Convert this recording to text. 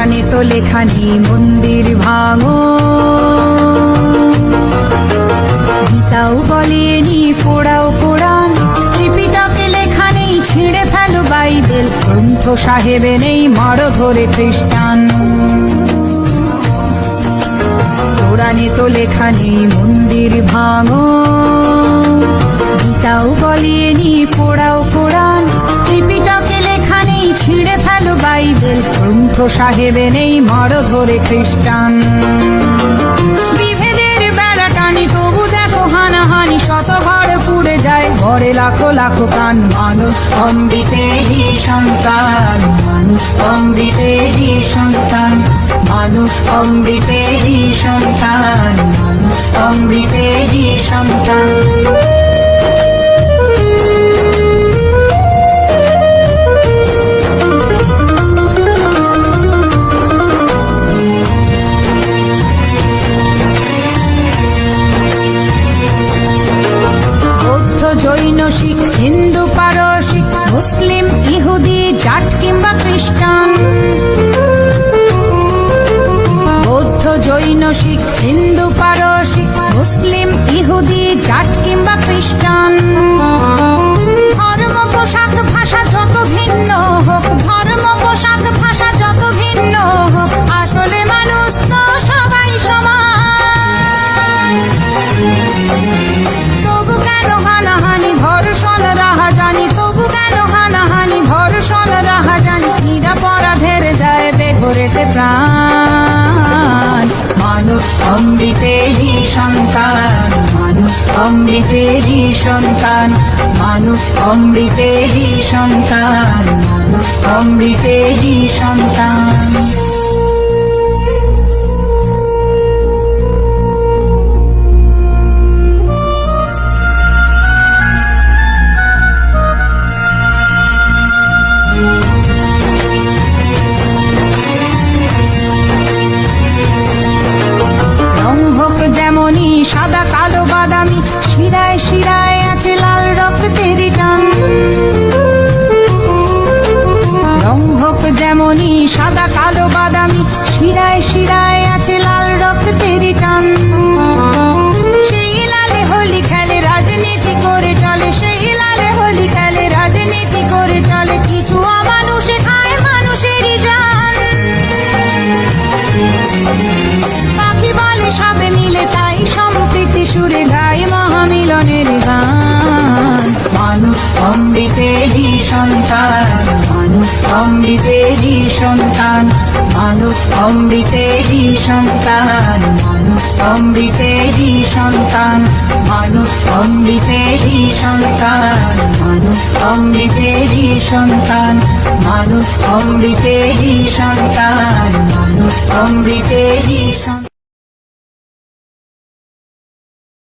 কোরআনে তো লেখা নেই মন্দির ভাঙো, গীতাও বলেনি পোড়াও কোরআন, ত্রিপিটকে লেখা নেই ছিঁড়ে ফেলো বাইবেল, গ্রন্থ সাহেবে নেই মারো ধরে খ্রিস্টান। কোরআনে তো লেখা নেই মন্দির ভাঙো, গীতাও বলেনি পোড়াও কোরআন, ত্রিপিটকে লেখা নেই ছিঁড়ে ফেলো বাইবেল, গ্রন্থ সাহেবে নেই মারো ধরে খ্রিস্টান। বিভেদের বেড়া টানি তবু দেখো হানাহানি, শত ঘর পুড়ে যায় ঘরে লাখো লাখো প্রাণ। মানুষ অমৃতেরই সন্তান, মানুষ অমৃতেরই সন্তান, মানুষ অমৃতেরই সন্তান, মানুষ অমৃতেরই সন্তান। জৈন শিখ হিন্দু পারসিক মুসলিম ইহুদি জাট কিংবা খ্রিস্টান, বৌদ্ধ জৈন শিখ হিন্দু পারসিক মুসলিম ইহুদি জাট কিংবা খ্রিস্টান। ধর্ম পোশাক ভাষা যত ভিন্ন হোক, ধর্ম পোশাক ভাষা যত ভিন্ন হোক, আসলে মানুষ তো সবাই সমান। তবু কেন হানাহানি ধর্ষণ রাহাজানি, তবু কেন হানাহানি ধর্ষণ রাহাজানি, নিরাপরাধের যায় বেঘরেতে প্রাণ। মানুষ অমৃতেরই সন্তান, মানুষ অমৃতেরই সন্তান, মানুষ অমৃতেরই সন্তান, মানুষ অমৃতেরই সন্তান। যেমনি সাদা কালো বাদামি, শিরায় শিরায় আছে লাল রক্তেরই টান। রং হোক যেমনি সাদা কালো বাদামি, শিরায় শিরায় আছে লাল রক্তেরই টান। সেই লালে হোলি খেলে রাজনীতি করে চলে, সেই লালে হোলি খেলে রাজনীতি করে চলে, কিছু অমানুষে খায় মানুষেরই জান। পাখি বলে সবে মিলে তাই সম্প্রীতি সুরে গায় মহামিলনের গান। মানুষ অমৃতেরই সন্তান, মানুষ অমৃতেরই সন্তান, মানুষ অমৃতেরই সন্তান, মানুষ অমৃতেরই সন্তান, মানুষ অমৃতেরই সন্তান, মানুষ অমৃতেরই সন্তান, মানুষ অমৃতেরই সন্তান, মানুষ অমৃতেরই সন্তান।